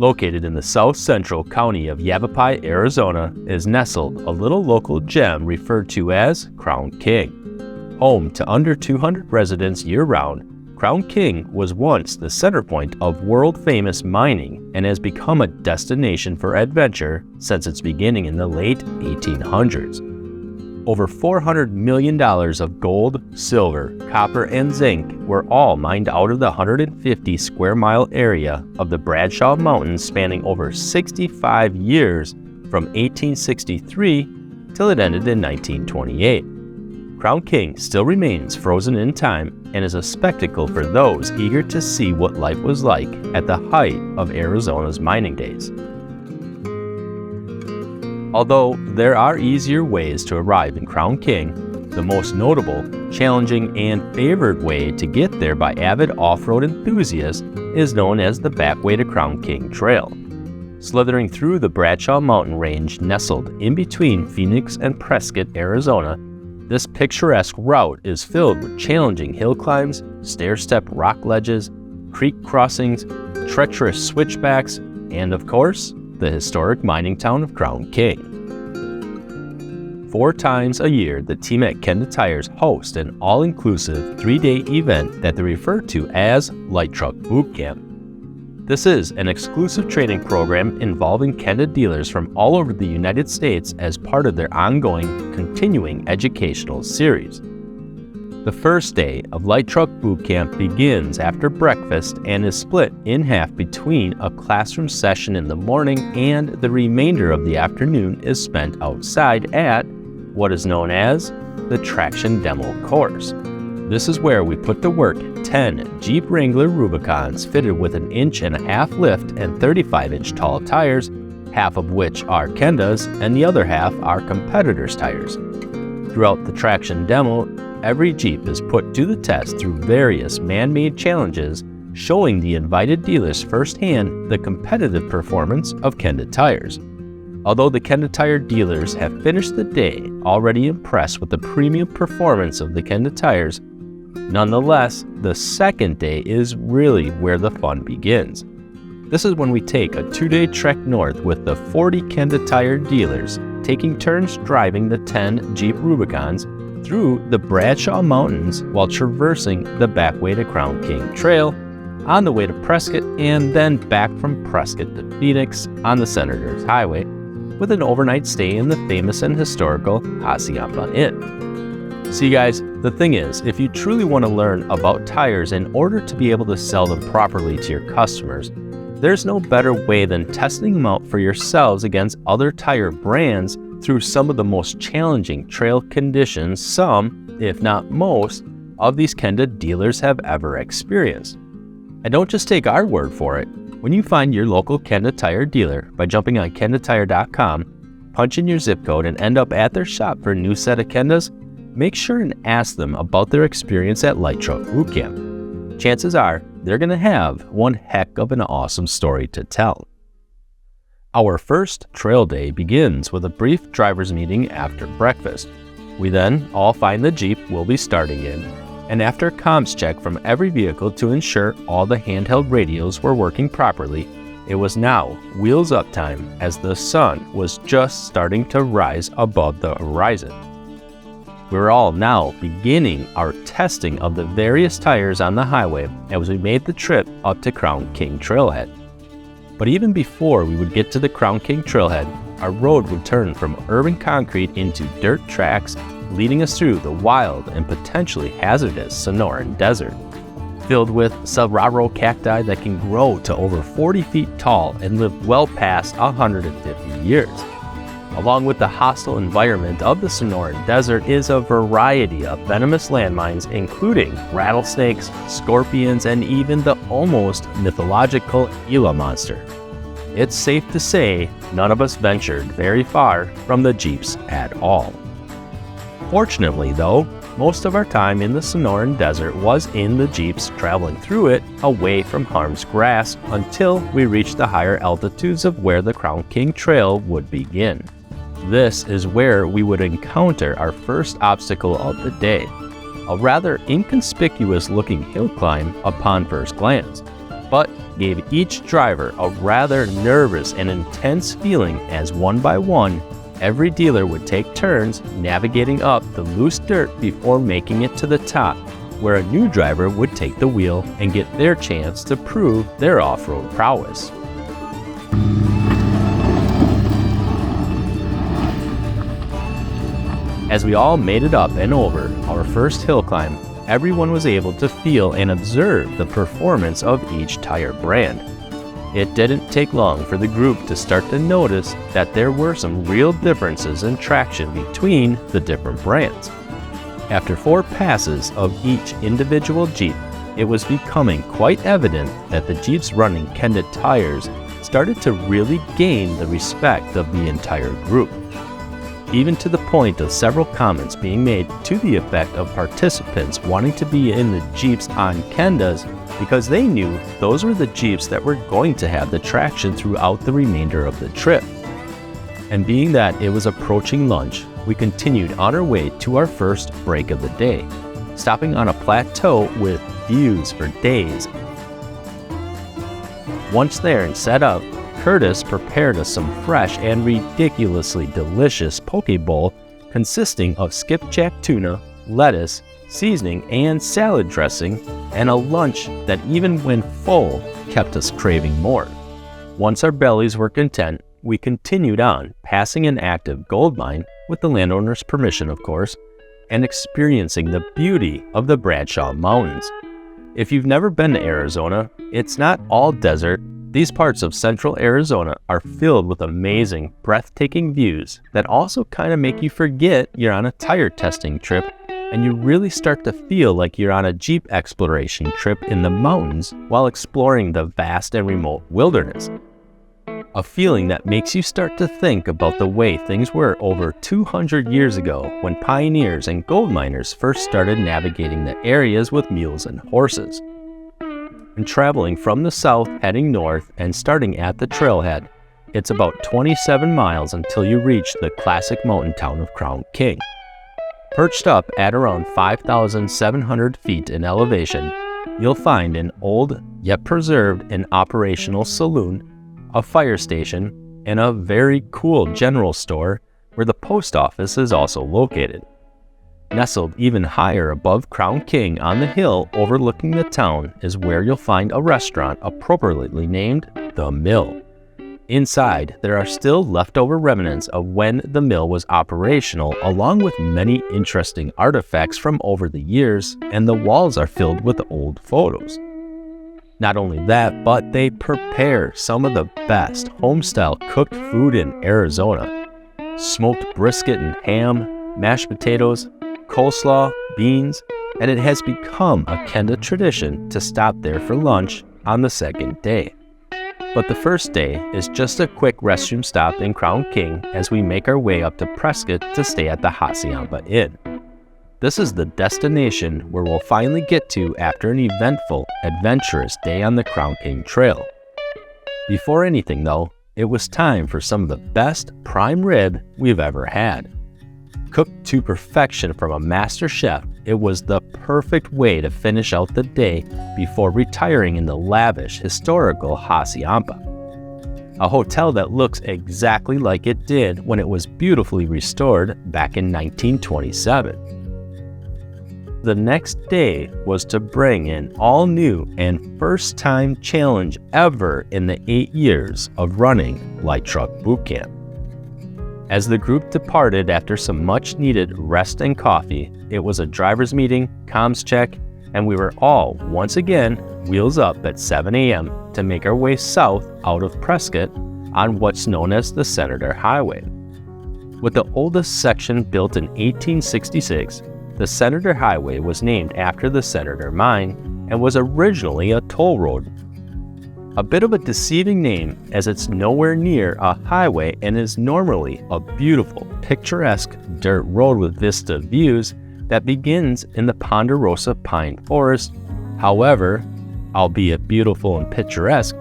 Located in the south-central county of Yavapai, Arizona, is nestled a little local gem referred to as Crown King. Home to under 200 residents year-round, Crown King was once the center point of world-famous mining and has become a destination for adventure since its beginning in the late 1800s. Over $400 million of gold, silver, copper, and zinc were all mined out of the 150 square mile area of the Bradshaw Mountains spanning over 65 years from 1863 till it ended in 1928. Crown King still remains frozen in time and is a spectacle for those eager to see what life was like at the height of Arizona's mining days. Although there are easier ways to arrive in Crown King, the most notable, challenging, and favored way to get there by avid off-road enthusiasts is known as the Backway to Crown King Trail. Slithering through the Bradshaw Mountain Range nestled in between Phoenix and Prescott, Arizona, this picturesque route is filled with challenging hill climbs, stair-step rock ledges, creek crossings, treacherous switchbacks, and of course, the historic mining town of Crown King. 4 times a year, the team at Kenda Tires hosts an all-inclusive 3-day event that they refer to as Light Truck Boot Camp. This is an exclusive training program involving Kenda dealers from all over the United States as part of their ongoing, continuing educational series. The first day of Light Truck Boot Camp begins after breakfast and is split in half between a classroom session in the morning and the remainder of the afternoon is spent outside at what is known as the Traction Demo Course. This is where we put to work 10 Jeep Wrangler Rubicons fitted with an 1.5-inch lift and 35-inch tall tires, half of which are Kenda's and the other half are competitors' tires. Throughout the traction demo, every Jeep is put to the test through various man-made challenges, showing the invited dealers firsthand the competitive performance of Kenda tires. Although the Kenda Tire Dealers have finished the day already impressed with the premium performance of the Kenda tires, nonetheless, the second day is really where the fun begins. This is when we take a 2-day trek north with the 40 Kenda Tire Dealers, taking turns driving the 10 Jeep Rubicons through the Bradshaw Mountains while traversing the Backway to Crown King Trail on the way to Prescott and then back from Prescott to Phoenix on the Senators Highway with an overnight stay in the famous and historical Hacienda Inn. See guys, the thing is, if you truly want to learn about tires in order to be able to sell them properly to your customers, there's no better way than testing them out for yourselves against other tire brands through some of the most challenging trail conditions some, if not most, of these Kenda dealers have ever experienced. And don't just take our word for it. When you find your local Kenda Tire dealer by jumping on kendatire.com, punch in your zip code and end up at their shop for a new set of Kendas, make sure and ask them about their experience at Light Truck Boot Camp. Chances are they're going to have one heck of an awesome story to tell. Our first trail day begins with a brief driver's meeting after breakfast. We then all find the Jeep we'll be starting in, and after a comms check from every vehicle to ensure all the handheld radios were working properly, it was now wheels up time as the sun was just starting to rise above the horizon. We're all now beginning our testing of the various tires on the highway as we made the trip up to Crown King Trailhead. But even before we would get to the Crown King Trailhead, our road would turn from urban concrete into dirt tracks, leading us through the wild and potentially hazardous Sonoran Desert. Filled with saguaro cacti that can grow to over 40 feet tall and live well past 150 years. Along with the hostile environment of the Sonoran Desert is a variety of venomous landmines including rattlesnakes, scorpions, and even the almost mythological Gila monster. It's safe to say none of us ventured very far from the Jeeps at all. Fortunately though, most of our time in the Sonoran Desert was in the Jeeps traveling through it away from harm's grasp until we reached the higher altitudes of where the Crown King Trail would begin. This is where we would encounter our first obstacle of the day, a rather inconspicuous looking hill climb upon first glance. but gave each driver a rather nervous and intense feeling as one by one, every dealer would take turns navigating up the loose dirt before making it to the top, where a new driver would take the wheel and get their chance to prove their off-road prowess. As we all made it up and over our first hill climb, everyone was able to feel and observe the performance of each tire brand. It didn't take long for the group to start to notice that there were some real differences in traction between the different brands. After 4 passes of each individual Jeep, it was becoming quite evident that the Jeeps running Kenda tires started to really gain the respect of the entire group, even to the point of several comments being made to the effect of participants wanting to be in the Jeeps on Kendas because they knew those were the Jeeps that were going to have the traction throughout the remainder of the trip. And being that it was approaching lunch, we continued on our way to our first break of the day, stopping on a plateau with views for days. Once there and set up, Curtis prepared us some fresh and ridiculously delicious poke bowl consisting of skipjack tuna, lettuce, seasoning, and salad dressing, and a lunch that even when full kept us craving more. Once our bellies were content, we continued on, passing an active gold mine, with the landowner's permission of course, and experiencing the beauty of the Bradshaw Mountains. If you've never been to Arizona, it's not all desert. These parts of central Arizona are filled with amazing, breathtaking views that also kind of make you forget you're on a tire testing trip, and you really start to feel like you're on a Jeep exploration trip in the mountains while exploring the vast and remote wilderness. A feeling that makes you start to think about the way things were over 200 years ago when pioneers and gold miners first started navigating the areas with mules and horses. And traveling from the south heading north and starting at the trailhead, it's about 27 miles until you reach the classic mountain town of Crown King. Perched up at around 5,700 feet in elevation, you'll find an old yet preserved and operational saloon, a fire station, and a very cool general store where the post office is also located. Nestled even higher above Crown King on the hill overlooking the town is where you'll find a restaurant appropriately named The Mill. Inside, there are still leftover remnants of when the mill was operational, along with many interesting artifacts from over the years, and the walls are filled with old photos. Not only that, but they prepare some of the best home-style cooked food in Arizona. Smoked brisket and ham, mashed potatoes, coleslaw, beans, and it has become a Kenda tradition to stop there for lunch on the second day. But the first day is just a quick restroom stop in Crown King as we make our way up to Prescott to stay at the Hacienda Inn. This is the destination where we'll finally get to after an eventful, adventurous day on the Crown King Trail. Before anything though, it was time for some of the best prime rib we've ever had. Cooked to perfection from a master chef, it was the perfect way to finish out the day before retiring in the lavish, historical Hacienda, a hotel that looks exactly like it did when it was beautifully restored back in 1927. The next day was to bring an all-new and first-time challenge ever in the 8 years of running Light Truck Boot Camp. As the group departed after some much-needed rest and coffee, it was a driver's meeting, comms check, and we were all, once again, wheels up at 7 a.m. to make our way south out of Prescott on what's known as the Senator Highway. With the oldest section built in 1866, the Senator Highway was named after the Senator Mine and was originally a toll road. A bit of a deceiving name as it's nowhere near a highway and is normally a beautiful, picturesque dirt road with vista views that begins in the Ponderosa Pine Forest. However, albeit beautiful and picturesque,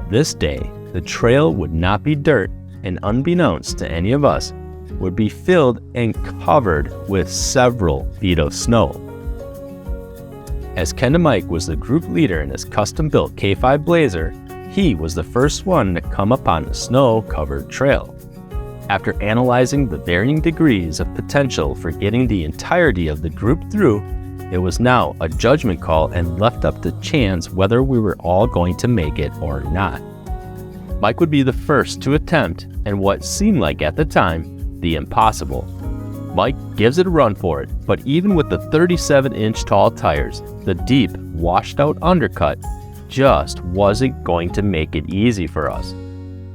this day the trail would not be dirt and unbeknownst to any of us, would be filled and covered with several feet of snow. As Kenda Mike was the group leader in his custom-built K5 Blazer, he was the first one to come upon the snow-covered trail. After analyzing the varying degrees of potential for getting the entirety of the group through, it was now a judgment call and left up to chance whether we were all going to make it or not. Mike would be the first to attempt, and what seemed like at the time, the impossible. Mike gives it a run for it, but even with the 37-inch tall tires, the deep, washed-out undercut just wasn't going to make it easy for us.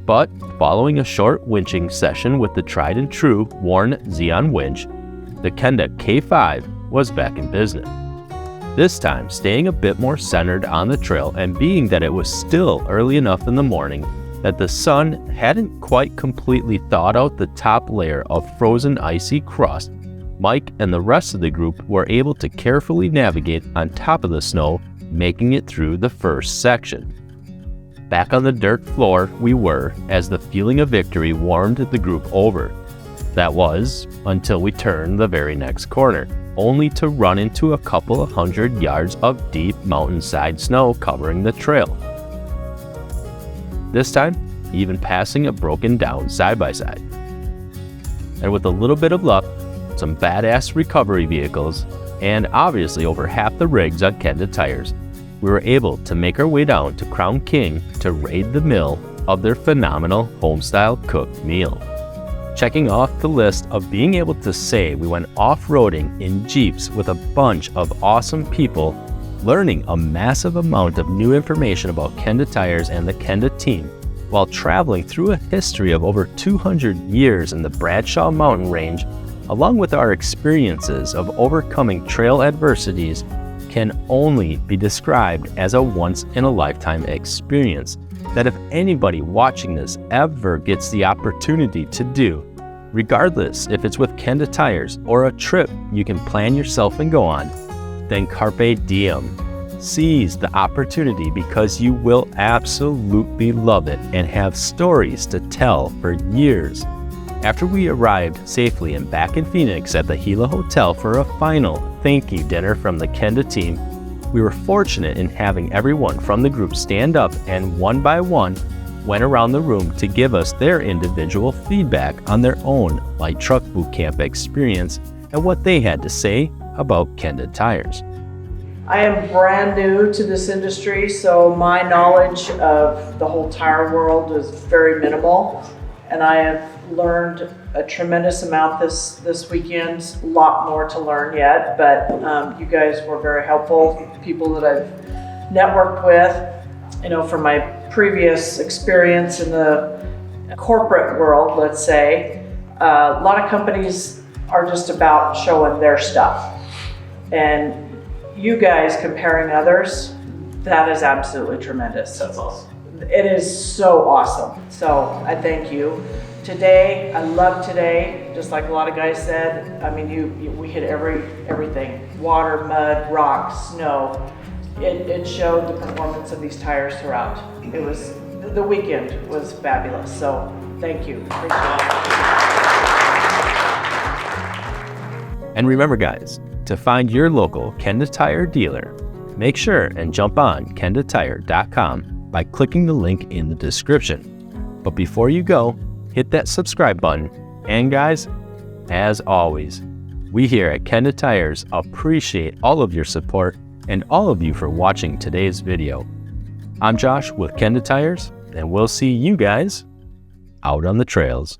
But following a short winching session with the tried and true worn Xeon winch, the Kenda K5 was back in business. This time staying a bit more centered on the trail, and being that it was still early enough in the morning that the sun hadn't quite completely thawed out the top layer of frozen icy crust, Mike and the rest of the group were able to carefully navigate on top of the snow, making it through the first section. Back on the dirt floor we were as the feeling of victory warmed the group over. That was until we turned the very next corner, only to run into a couple of 100 yards of deep mountainside snow covering the trail. This time, even passing a broken down side-by-side. And with a little bit of luck, some badass recovery vehicles, and obviously over half the rigs on Kenda Tires, we were able to make our way down to Crown King to raid the mill of their phenomenal home-style cooked meal. Checking off the list of being able to say we went off-roading in Jeeps with a bunch of awesome people, learning a massive amount of new information about Kenda Tires and the Kenda team, while traveling through a history of over 200 years in the Bradshaw Mountain range, along with our experiences of overcoming trail adversities, can only be described as a once-in-a-lifetime experience that if anybody watching this ever gets the opportunity to do, regardless if it's with Kenda Tires or a trip you can plan yourself and go on, then carpe diem. Seize the opportunity, because you will absolutely love it and have stories to tell for years. After we arrived safely and back in Phoenix at the Gila Hotel for a final thank you dinner from the Kenda team, we were fortunate in having everyone from the group stand up and one by one went around the room to give us their individual feedback on their own light truck boot camp experience and what they had to say about Kenda Tires. I am brand new to this industry, so my knowledge of the whole tire world is very minimal, and I have learned a tremendous amount this weekend. A lot more to learn yet, but you guys were very helpful. People that I've networked with, from my previous experience in the corporate world, let's say, a lot of companies are just about showing their stuff. And you guys comparing others, that is absolutely tremendous. That's awesome. It is so awesome. So I thank you. Today, I love today, just like a lot of guys said. I mean, we hit everything. Water, mud, rock, snow. It showed the performance of these tires throughout. The weekend was fabulous. So thank you. Appreciate it. And remember, guys, to find your local Kenda Tire dealer, make sure and jump on kendatire.com by clicking the link in the description. But before you go, hit that subscribe button. And guys, as always, we here at Kenda Tires appreciate all of your support and all of you for watching today's video. I'm Josh with Kenda Tires, and we'll see you guys out on the trails.